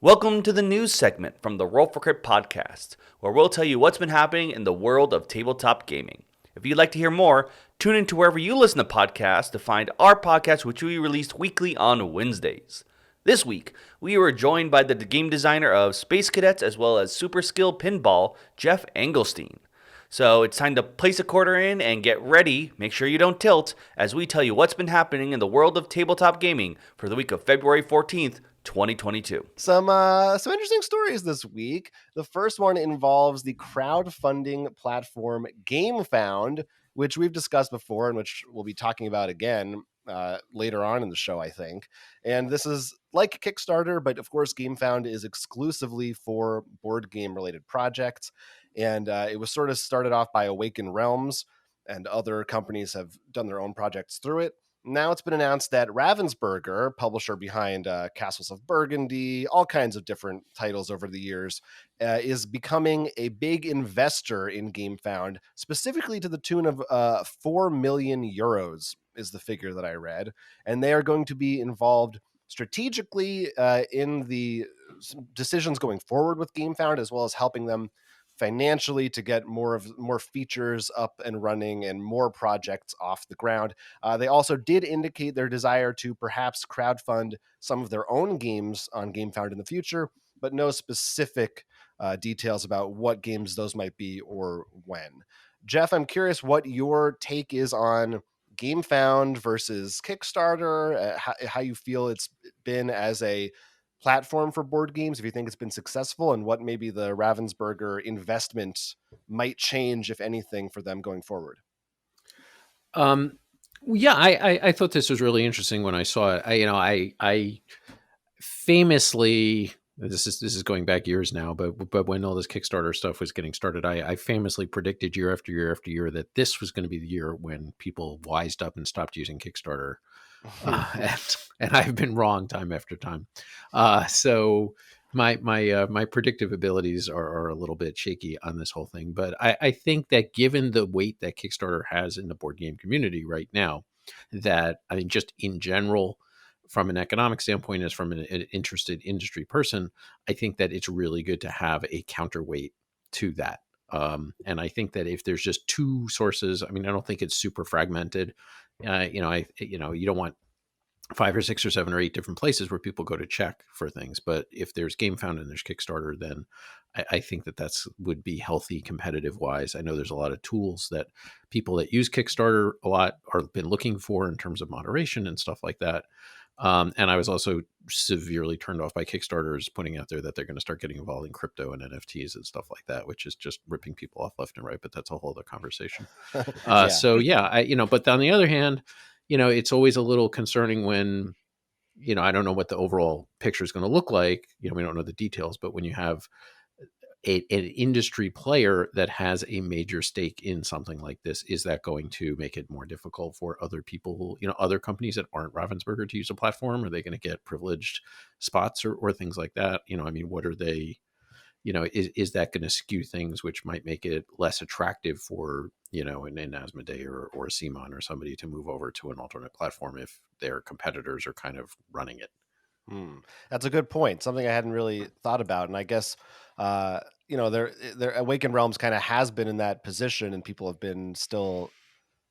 Welcome to the news segment from the Roll for Crit podcast, where we'll tell you what's been happening in the world of tabletop gaming. If you'd like to hear more, tune into wherever you listen to podcasts to find our podcast, which we release weekly on Wednesdays. This week, we were joined by the game designer of Space Cadets as well as Super Skill Pinball, Geoff Engelstein. So it's time to place a quarter in and get ready. Make sure you don't tilt as we tell you what's been happening in the world of tabletop gaming for the week of February 14th, 2022. Some interesting stories this week. The first one involves the crowdfunding platform Gamefound, which we've discussed before and which we'll be talking about again later on in the show, I think. And this is like Kickstarter, but of course Gamefound is exclusively for board game related projects. And it was sort of started off by Awaken Realms, and other companies have done their own projects through it. Now it's been announced that Ravensburger, publisher behind Castles of Burgundy, all kinds of different titles over the years, is becoming a big investor in Gamefound, specifically to the tune of 4 million euros is the figure that I read. And they are going to be involved strategically in the decisions going forward with Gamefound, as well as helping them financially to get more features up and running and more projects off the ground. They also did indicate their desire to perhaps crowdfund some of their own games on Gamefound in the future, but no specific details about what games those might be or when. Geoff, I'm curious what your take is on Gamefound versus Kickstarter, how you feel it's been as a platform for board games, if you think it's been successful, and what maybe the Ravensburger investment might change, if anything, for them going forward. Yeah, I thought this was really interesting when I saw it. I famously, this is going back years now, but when all this Kickstarter stuff was getting started, I famously predicted year after year after year that this was going to be the year when people wised up and stopped using Kickstarter. And I've been wrong time after time. So my predictive abilities are a little bit shaky on this whole thing. But I think that given the weight that Kickstarter has in the board game community right now, that I mean, just in general, from an economic standpoint, as from an interested industry person, I think that it's really good to have a counterweight to that. And I think that if there's just two sources, I mean, I don't think it's super fragmented. You don't want 5 or 6 or 7 or 8 different places where people go to check for things. But if there's Gamefound and there's Kickstarter, then I think that would be healthy competitive wise. I know there's a lot of tools that people that use Kickstarter a lot are been looking for in terms of moderation and stuff like that. And I was also severely turned off by Kickstarters putting out there that they're going to start getting involved in crypto and NFTs and stuff like that, which is just ripping people off left and right. But that's a whole other conversation. Yeah. So yeah, but on the other hand, it's always a little concerning when, I don't know what the overall picture is going to look like. We don't know the details, but when you have an industry player that has a major stake in something like this, is that going to make it more difficult for other people, other companies that aren't Ravensburger to use a platform? Are they going to get privileged spots or things like that? What are they, is that going to skew things which might make it less attractive for, an Asmodee or a Simon or somebody to move over to an alternate platform if their competitors are kind of running it? That's a good point. Something I hadn't really thought about. And I guess, their Awakened Realms kind of has been in that position and people have been still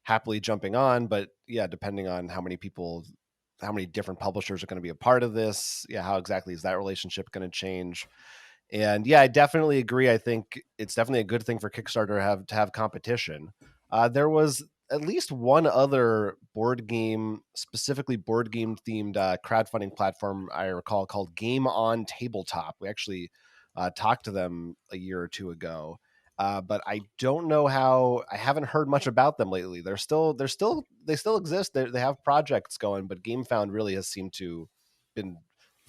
happily jumping on. But yeah, depending on how many different publishers are going to be a part of this, how exactly is that relationship going to change? And yeah, I definitely agree. I think it's definitely a good thing for Kickstarter to have competition. There was at least one other specifically board game themed crowdfunding platform I recall called Game On Tabletop. We actually talked to them a year or two ago, but I don't know I haven't heard much about them lately. They still exist. They have projects going, but Gamefound really has seemed to been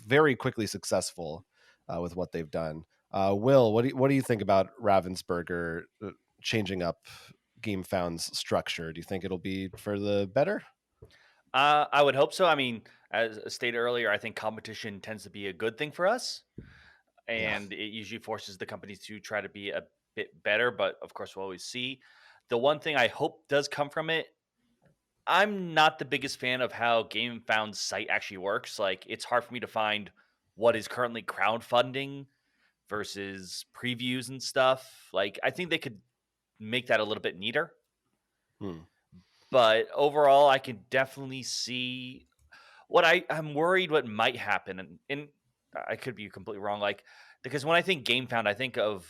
very quickly successful with what they've done. Will, what do you think about Ravensburger changing up Gamefound's structure? Do you think it'll be for the better? I would hope so. I mean, as stated earlier, I think competition tends to be a good thing for us, and it usually forces the companies to try to be a bit better. But of course, we'll always see. The one thing I hope does come from it, I'm not the biggest fan of how Gamefound's site actually works. Like, it's hard for me to find what is currently crowdfunding versus previews and stuff. Like, I think they could make that a little bit neater. But overall, I can definitely see what I'm worried what might happen. And I could be completely wrong. Like, because when I think Gamefound, I think of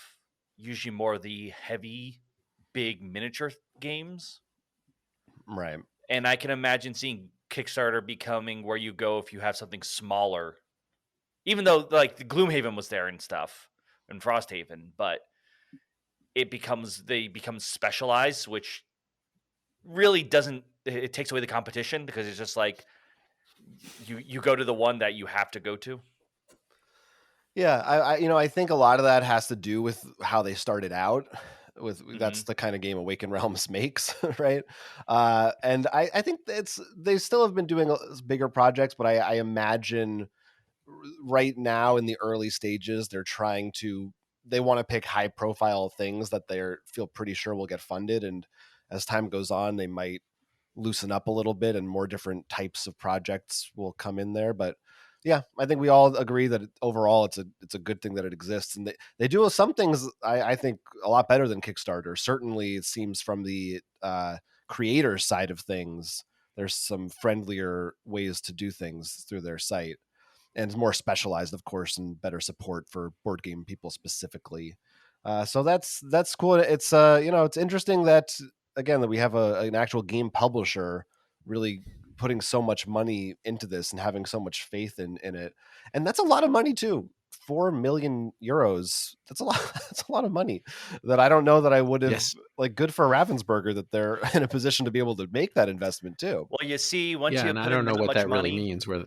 usually more of the heavy, big miniature games. Right. And I can imagine seeing Kickstarter becoming where you go if you have something smaller. Even though, like, the Gloomhaven was there and stuff, and Frosthaven, but they become specialized, which really doesn't. It takes away the competition because it's just like you go to the one that you have to go to. Yeah, I think a lot of that has to do with how they started out. That's the kind of game Awakened Realms makes, right? And I think they still have been doing bigger projects, but I imagine right now in the early stages they want to pick high profile things that they feel pretty sure will get funded, and as time goes on, they might loosen up a little bit and more different types of projects will come in there. But yeah, I think we all agree that overall it's a good thing that it exists, and they do some things I think a lot better than Kickstarter. Certainly, it seems from the creator side of things, there's some friendlier ways to do things through their site, and more specialized, of course, and better support for board game people specifically. So that's cool. It's it's interesting that again that we have an actual game publisher really putting so much money into this and having so much faith in it, and that's a lot of money too. 4 million euros. That's a lot. That's a lot of money that I don't know that I would have. Yes. Like, good for Ravensburger that they're in a position to be able to make that investment too. Well, you see, once Yeah, you and I put don't in know that what much that really money, means. Where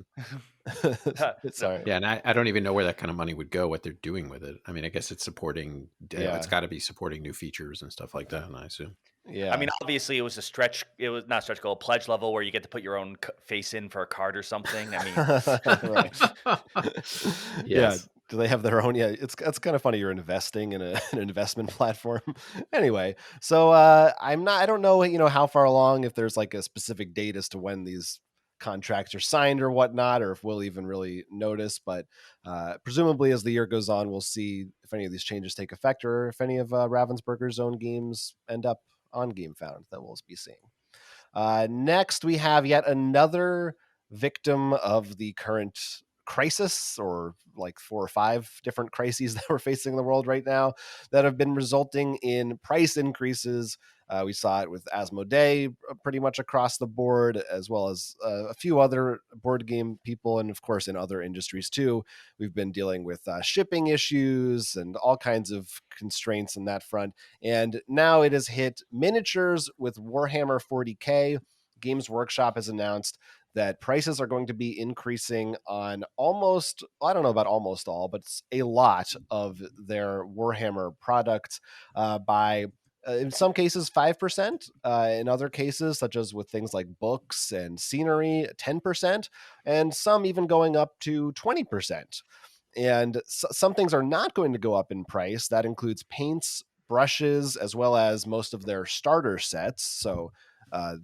Sorry. Yeah, and I don't even know where that kind of money would go, what they're doing with it. I mean, I guess it's supporting, Yeah. it's got to be supporting new features and stuff like that, I assume. Yeah. I mean, obviously, it was a stretch. It was not stretch goal, pledge level where you get to put your own face in for a card or something. I mean, right. Yes. Yeah. Do they have their own? Yeah, it's kind of funny. You're investing in an investment platform. Anyway, so I don't know, how far along, if there's like a specific date as to when these contracts are signed or whatnot, or if we'll even really notice. But presumably, as the year goes on, we'll see if any of these changes take effect, or if any of Ravensburger's own games end up on Gamefound. That we'll be seeing. Next, we have yet another victim of the current crisis, or like 4 or 5 different crises that we're facing in the world right now that have been resulting in price increases. We saw it with Asmodee pretty much across the board, as well as a few other board game people, and of course in other industries too. We've been dealing with shipping issues and all kinds of constraints on that front. And now it has hit miniatures with Warhammer 40K. Games Workshop has announced that prices are going to be increasing on almost, I don't know about almost all, but it's a lot of their Warhammer products by, in some cases, 5%. In other cases, such as with things like books and scenery, 10%, and some even going up to 20%. And some things are not going to go up in price. That includes paints, brushes, as well as most of their starter sets. So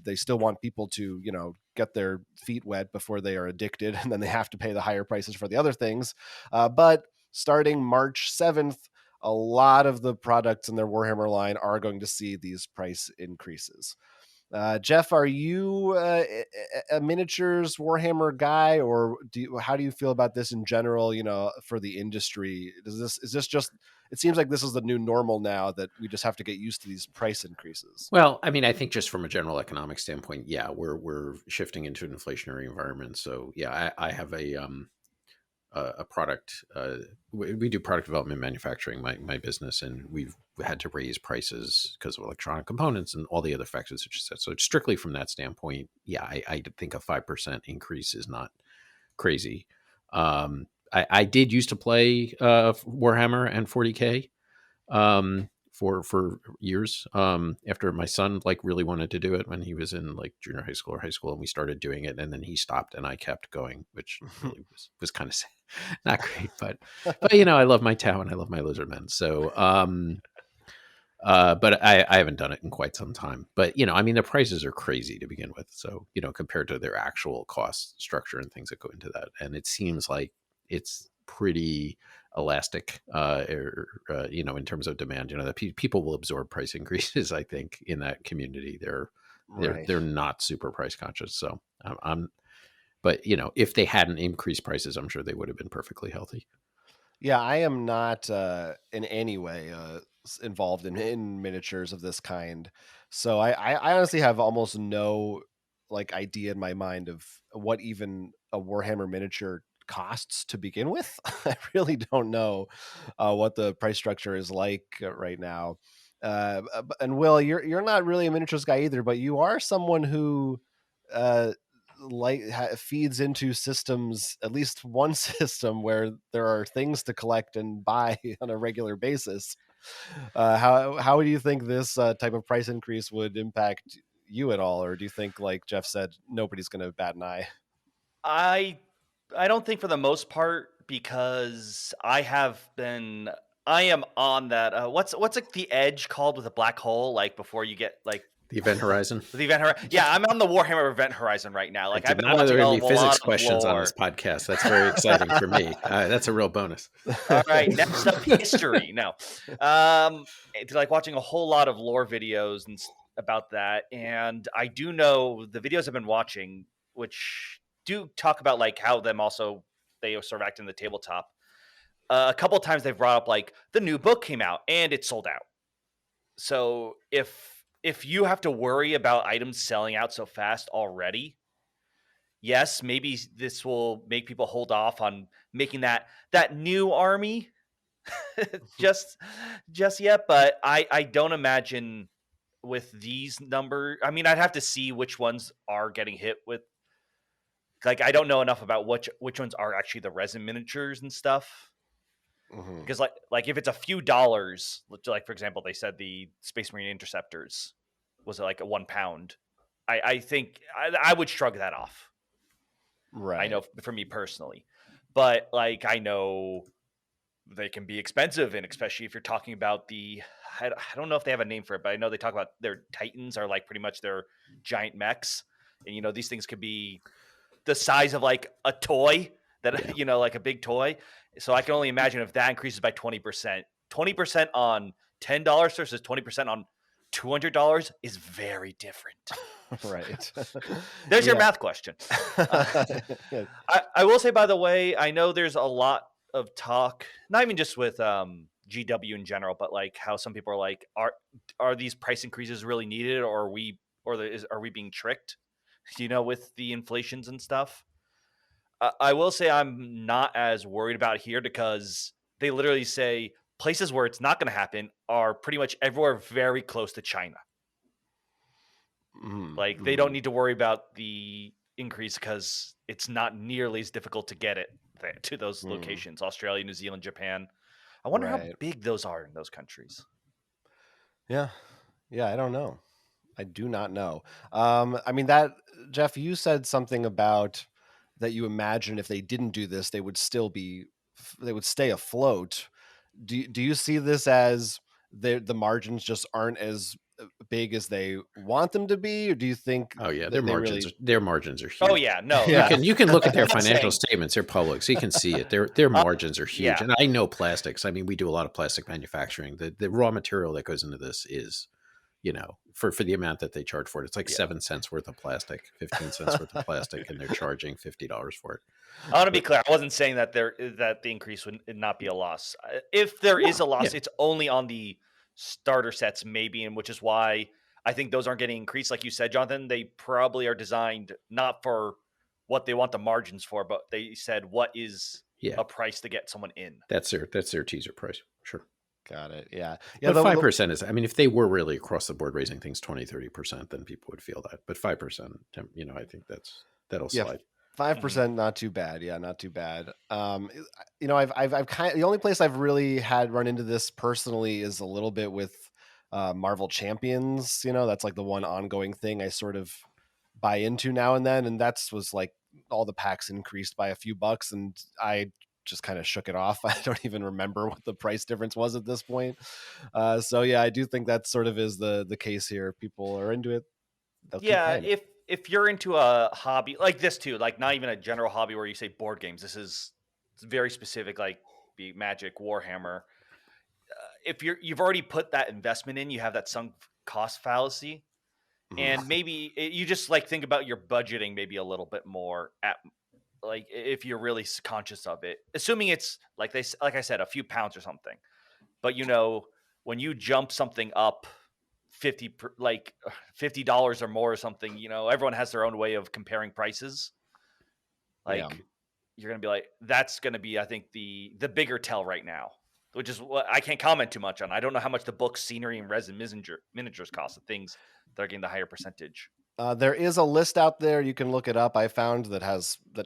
they still want people to, get their feet wet before they are addicted, and then they have to pay the higher prices for the other things. But starting March 7th, a lot of the products in their Warhammer line are going to see these price increases. Geoff, are you a miniatures Warhammer guy, or how do you feel about this in general? For the industry, is this just? It seems like this is the new normal now, that we just have to get used to these price increases. Well, I mean, I think just from a general economic standpoint, yeah, we're shifting into an inflationary environment. So yeah, I have a product. We do product development, manufacturing, my business, and we've had to raise prices because of electronic components and all the other factors that you said. So strictly from that standpoint, yeah, I think a 5% increase is not crazy. I did used to play Warhammer and 40K for years. After my son really wanted to do it when he was in like junior high school or high school, and we started doing it, and then he stopped and I kept going, which really was kind of not great, but I love my Tau and I love my Lizardmen. So but I haven't done it in quite some time. But I mean, the prices are crazy to begin with. So compared to their actual cost structure and things that go into that, and it seems like it's pretty elastic, in terms of demand. That people will absorb price increases. I think in that community, they're not super price conscious. So but if they hadn't increased prices, I'm sure they would have been perfectly healthy. Yeah, I am not in any way involved in miniatures of this kind, so I honestly have almost no idea in my mind of what even a Warhammer miniature costs to begin with. I really don't know what the price structure is like right now. And Will, you're not really a miniatures guy either, but you are someone who uh, feeds into systems, at least one system where there are things to collect and buy on a regular basis. How do you think this type of price increase would impact you at all, or do you think, like Geoff said, nobody's going to bat an eye? I don't think for the most part, because I am on that. What's like the edge called with a black hole? Like before you get like The Event Horizon. the event horizon. Yeah, I'm on the Warhammer Event Horizon right now. I Like did I've been not know there watching were a going to be lot physics of questions on lore. this podcast. That's very exciting for me. That's a real bonus. All right, next up, history. No, it's like watching a whole lot of lore videos about that, and I do know the videos I've been watching, which do talk about like how they sort of act in the tabletop. A couple of times they've brought up like the new book came out and it sold out. So if you have to worry about items selling out so fast already, yes, maybe this will make people hold off on making that new army just yet. But I don't imagine with these numbers. I mean, I'd have to see which ones are getting hit with. Like, I don't know enough about which ones are actually the resin miniatures and stuff. Mhm. Because like if it's a few dollars, like for example, they said the Space Marine Interceptors was like a £1. I think I would shrug that off. Right. I know for me personally, but like I know they can be expensive, and especially if you're talking about I don't know if they have a name for it, but I know they talk about their Titans are like pretty much their giant mechs, and these things could be the size of like a toy that like a big toy. So I can only imagine if that increases by 20%. 20% on $10 versus 20% on $200 is very different. Right. There's your math question. I will say, by the way, I know there's a lot of talk, not even just with GW in general, but like how some people are like, are these price increases really needed, or are we being tricked? With the inflations and stuff. I will say I'm not as worried about here because they literally say places where it's not going to happen are pretty much everywhere very close to China. Like they don't need to worry about the increase because it's not nearly as difficult to get it to those locations. Australia, New Zealand, Japan. I wonder how big those are in those countries. Yeah, I don't know. I do not know. I mean, that Geoff, you said something about that you imagine if they didn't do this, they would stay afloat. Do you see this as the margins just aren't as big as they want them to be, or do you think? Oh yeah, their margins are huge. Oh yeah, no, you can look at their financial statements; they're public, so you can see it. Their margins are huge, and I know plastics. I mean, we do a lot of plastic manufacturing. The raw material that goes into this is, for the amount that they charge for it, it's like 7 cents worth of plastic, 15 cents worth of plastic, and they're charging $50 for it. I want to be clear. I wasn't saying that the increase would not be a loss. If there is a loss, it's only on the starter sets, maybe, and which is why I think those aren't getting increased. Like you said, Jonathan, they probably are designed not for what they want the margins for, but they said what is a price to get someone in. That's their teaser price. Sure. Got it. Yeah. But 5% is, I mean, if they were really across the board raising things 20-30%, then people would feel that. But 5%, I think that'll slide. 5%, not too bad. Yeah, not too bad. I've kind of, the only place I've really had run into this personally is a little bit with Marvel Champions. That's like the one ongoing thing I sort of buy into now and then, and was like all the packs increased by a few bucks, and I just kind of shook it off. I don't even remember what the price difference was at this point. So yeah, I do think that sort of is the case here. If people are into it, yeah. If you're into a hobby like this too, like not even a general hobby where you say board games, this is very specific, like be Magic, Warhammer. If you've already put that investment in, you have that sunk cost fallacy, and maybe you just like think about your budgeting maybe a little bit more at like if you're really conscious of it, assuming it's like like I said, a few pounds or something. But when you jump something up $50 or more or something, everyone has their own way of comparing prices. Yeah. Like you're gonna be like, that's gonna be, I think, the bigger tell right now, which is what I can't comment too much on. I don't know how much the books, scenery, and resin miniatures cost, the things that are getting the higher percentage. There is a list out there. You can look it up. I found that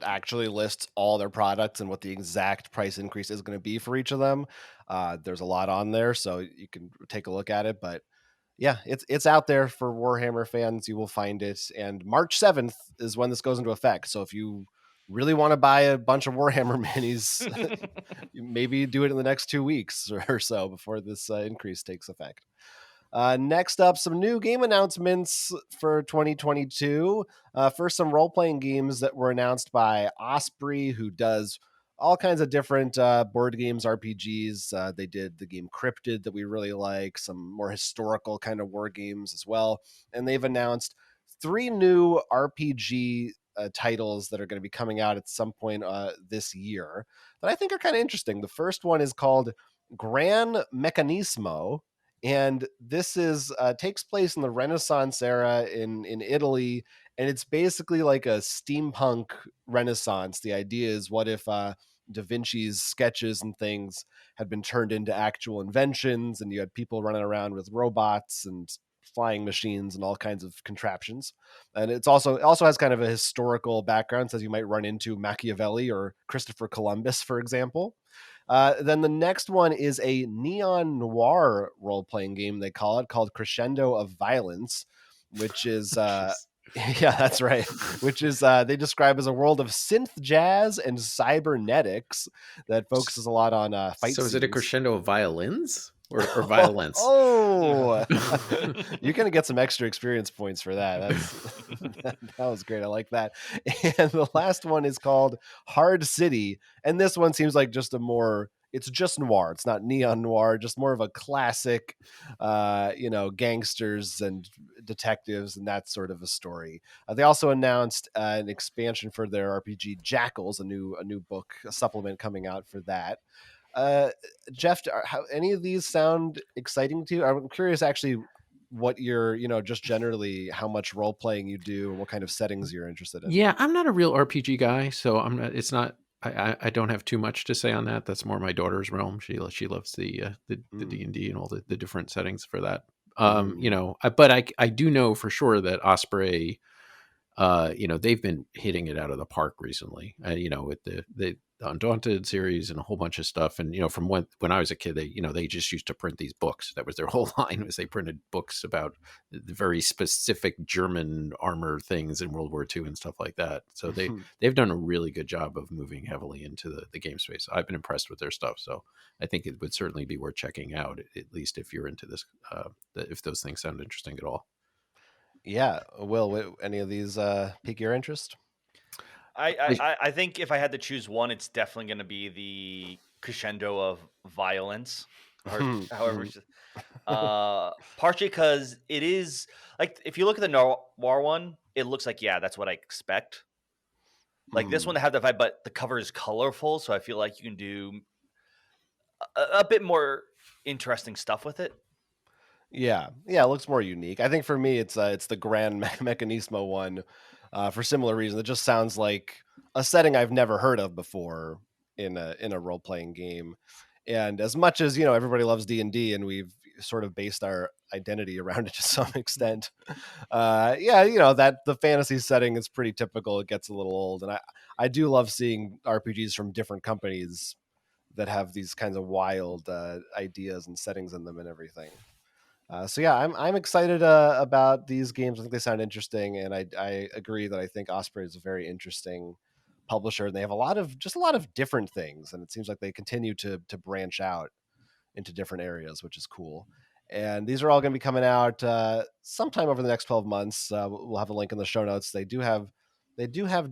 actually lists all their products and what the exact price increase is going to be for each of them. There's a lot on there, so you can take a look at it. But yeah, it's out there for Warhammer fans. You will find it. And March 7th is when this goes into effect. So if you really want to buy a bunch of Warhammer minis, maybe do it in the next 2 weeks or so before this increase takes effect. Next up, some new game announcements for 2022. First, some role-playing games that were announced by Osprey, who does all kinds of different board games, RPGs. They did the game Cryptid that we really like, some more historical kind of war games as well. And they've announced 3 new RPG titles that are going to be coming out at some point this year that I think are kind of interesting. The first one is called Gran Meccanismo, and this is takes place in the Renaissance era in Italy, and it's basically like a steampunk Renaissance. The idea is, what if Da Vinci's sketches and things had been turned into actual inventions, and you had people running around with robots and flying machines and all kinds of contraptions. And it also has kind of a historical background, says you might run into Machiavelli or Christopher Columbus, for example. Then the next one is a neon noir role-playing game, they call it, called Crescendo of Violence, which is yeah, that's right. Which is they describe as a world of synth jazz and cybernetics that focuses a lot on fight So is scenes. it a crescendo of violins or violence? Oh, you're gonna get some extra experience points for that. That was great. I like that. And the last one is called Hard City, and this one seems like just it's just noir. It's not neon noir, just more of a classic, gangsters and detectives and that sort of a story. They also announced an expansion for their RPG Jackals, a new book, a supplement coming out for that. Geoff, how any of these sound exciting to you? I'm curious actually what you're, just generally how much role playing you do and what kind of settings you're interested in. Yeah, I'm not a real RPG guy, so I'm not. It's not. I don't have too much to say on that. That's more my daughter's realm. She loves the D&D and all the different settings for that. But I do know for sure that Osprey, they've been hitting it out of the park recently. With the Undaunted series and a whole bunch of stuff. And from when I was a kid, they just used to print these books. That was their whole line, was they printed books about the very specific German armor things in World War II and stuff like that. So they've done a really good job of moving heavily into the game space. I've been impressed with their stuff. So I think it would certainly be worth checking out, at least if you're into this, if those things sound interesting at all. Yeah. Will any of these pique your interest? I think if I had to choose one, it's definitely going to be the Crescendo of Violence, or however. Partially because it is like, if you look at the noir one, it looks like, yeah, that's what I expect. Like this one to have the vibe, but the cover is colorful, so I feel like you can do a bit more interesting stuff with it. Yeah, it looks more unique. I think for me, it's the Gran Mechanismo one, for similar reasons. It just sounds like a setting I've never heard of before in a role playing game. And as much as everybody loves D&D, and we've sort of based our identity around it to some extent, that the fantasy setting is pretty typical. It gets a little old, and I do love seeing RPGs from different companies that have these kinds of wild ideas and settings in them and everything. So yeah, I'm excited about these games. I think they sound interesting, and I agree that I think Osprey is a very interesting publisher, and they have a lot of different things, and it seems like they continue to branch out into different areas, which is cool. And these are all going to be coming out sometime over the next 12 months. We'll have a link in the show notes. They do have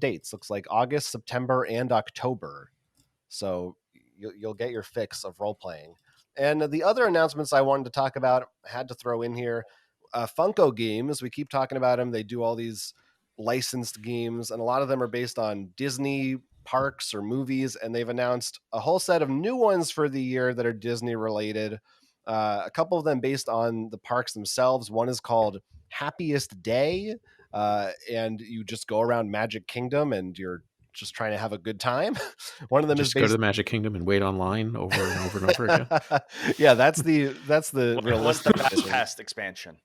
dates. Looks like August, September, and October So you'll get your fix of role playing. And the other announcements I wanted to talk about, I had to throw in here. Funko games, we keep talking about them. They do all these licensed games, and a lot of them are based on Disney parks or movies, and they've announced a whole set of new ones for the year that are Disney related. A couple of them based on the parks themselves. One is called Happiest Day, and you just go around Magic Kingdom and you're just trying to have a good time. One of them Just is go to based. the Magic Kingdom and wait online over and over and over again. Yeah, that's the What's realistic the Fast version. Pass expansion?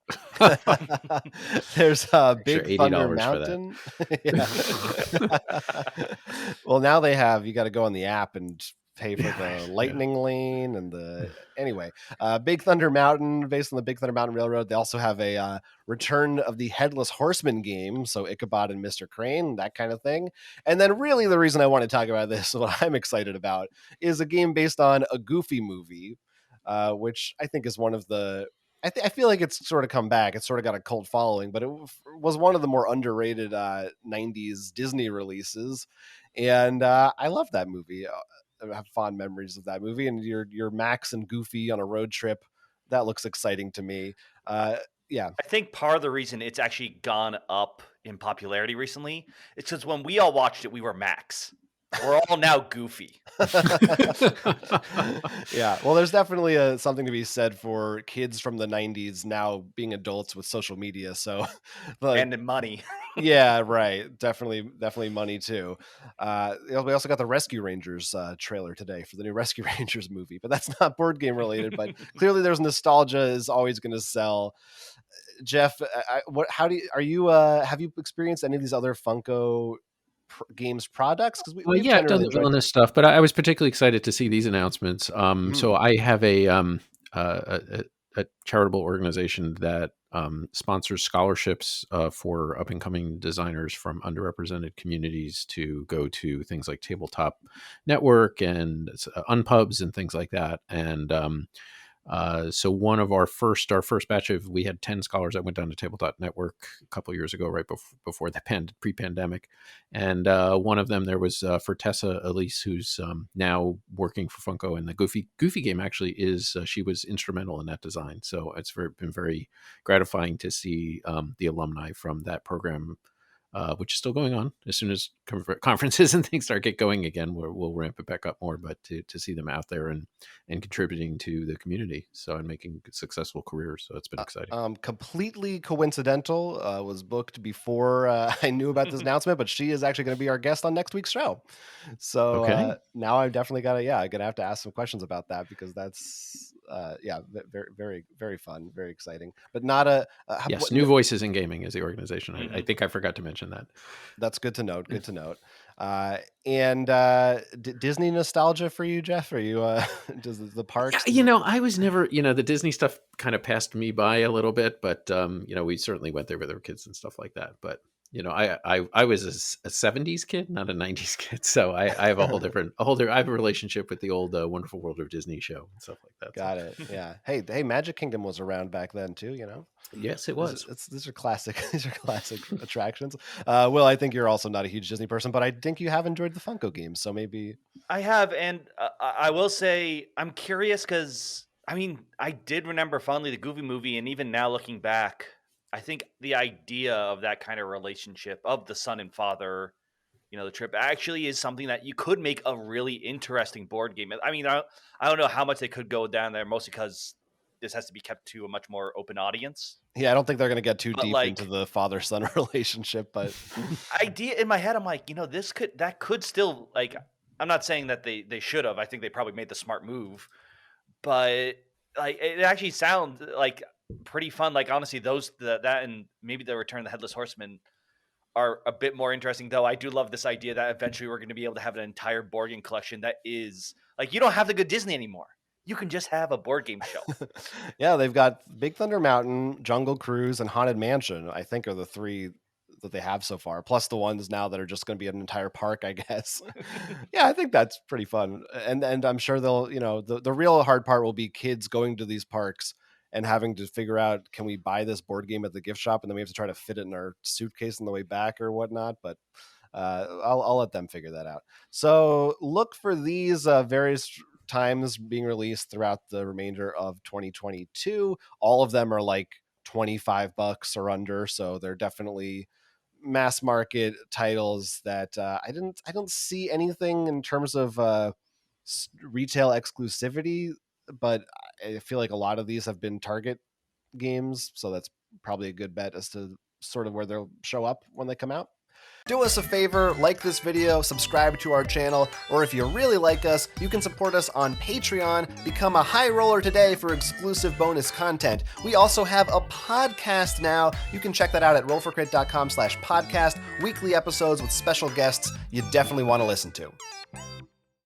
There's a Extra Big Thunder $80 for that. Mountain. Well, now they have, you got to go on the app and pay for the lightning lane and the anyway. Big Thunder Mountain, based on the Big Thunder Mountain Railroad. They also have a Return of the Headless Horseman game, so Ichabod and Mr. Crane, that kind of thing. And then really the reason I want to talk about this, what I'm excited about, is a game based on a Goofy movie, which I think is one of the I feel like it's sort of come back. It's sort of got a cult following, but it was one of the more underrated 90s Disney releases. And I love that movie. I have fond memories of that movie. And your Max and Goofy on a road trip, that looks exciting to me. Yeah. I think part of the reason it's actually gone up in popularity recently is because when we all watched it, we were Max. We're all now Goofy. Yeah. Well, there's definitely something to be said for kids from the 90s now being adults with social media. So, and money. Yeah, right. Definitely money too. We also got the Rescue Rangers trailer today for the new Rescue Rangers movie, but that's not board game related. But clearly, there's nostalgia is always going to sell. Geoff, have you experienced any of these other Funko games products? Because we've Yeah, I've done generally the enjoyed villainous stuff, but I was particularly excited to see these announcements. So I have a charitable organization that sponsors scholarships for up and coming designers from underrepresented communities to go to things like Tabletop Network and Unpubs and things like that. And so one of our first batch of, we had 10 scholars that went down to Tabletop Network a couple of years ago, right before the pre-pandemic. And one of them there was for Tessa Elise, who's now working for Funko, and the Goofy game actually is, she was instrumental in that design. So it's been very gratifying to see the alumni from that program, which is still going on. As soon as conferences and things get going again, we'll ramp it back up more. But to see them out there and contributing to the community, so and making successful careers, so it's been exciting. Completely coincidental. Was booked before I knew about this announcement, but she is actually going to be our guest on next week's show. So Okay. now I've definitely got to, I'm gonna have to ask some questions about that, because that's very very very fun, very exciting, but not a yes. New Voices in Gaming is the organization. I think I forgot to mention that. That's good to note. Good to note. And Disney nostalgia for you, Geoff? Are you does the parks? I was never, the Disney stuff kind of passed me by a little bit, but we certainly went there with our kids and stuff like that. But I was a 70s kid, not a 90s kid, so I have I have a relationship with the old Wonderful World of Disney show and stuff like that. Got it. Yeah. Hey, Magic Kingdom was around back then too. Yes, it was. These are classic. These are classic attractions. Will, I think you're also not a huge Disney person, but I think you have enjoyed the Funko games, so maybe I have, and I will say I'm curious because I did remember fondly the Goofy movie, and even now looking back, I think the idea of that kind of relationship of the son and father, the trip actually is something that you could make a really interesting board game. I don't know how much they could go down there, mostly because this has to be kept to a much more open audience. Yeah, I don't think they're going to get too deep like, into the father-son relationship, but idea in my head, I'm like, that could still, like, I'm not saying that they should have. I think they probably made the smart move, but like it actually sounds like pretty fun. Like honestly, that and maybe the Return of the Headless Horseman are a bit more interesting, though. I do love this idea that eventually we're going to be able to have an entire board game collection that is like, you don't have to go Disney anymore. You can just have a board game shelf. Yeah, they've got Big Thunder Mountain, Jungle Cruise, and Haunted Mansion, I think, are the three that they have so far, plus the ones now that are just going to be an entire park, I guess. Yeah, I think that's pretty fun. And I'm sure they'll, the real hard part will be kids going to these parks and having to figure out, can we buy this board game at the gift shop? And then we have to try to fit it in our suitcase on the way back or whatnot. But I'll let them figure that out. So look for these various times being released throughout the remainder of 2022. All of them are like $25 or under, so they're definitely mass market titles that I don't see anything in terms of retail exclusivity, but I feel like a lot of these have been Target games, so that's probably a good bet as to sort of where they'll show up when they come out. Do us a favor, like this video, subscribe to our channel, or if you really like us, you can support us on Patreon. Become a high roller today for exclusive bonus content. We also have a podcast now. You can check that out at rollforcrit.com/podcast. Weekly episodes with special guests you definitely want to listen to.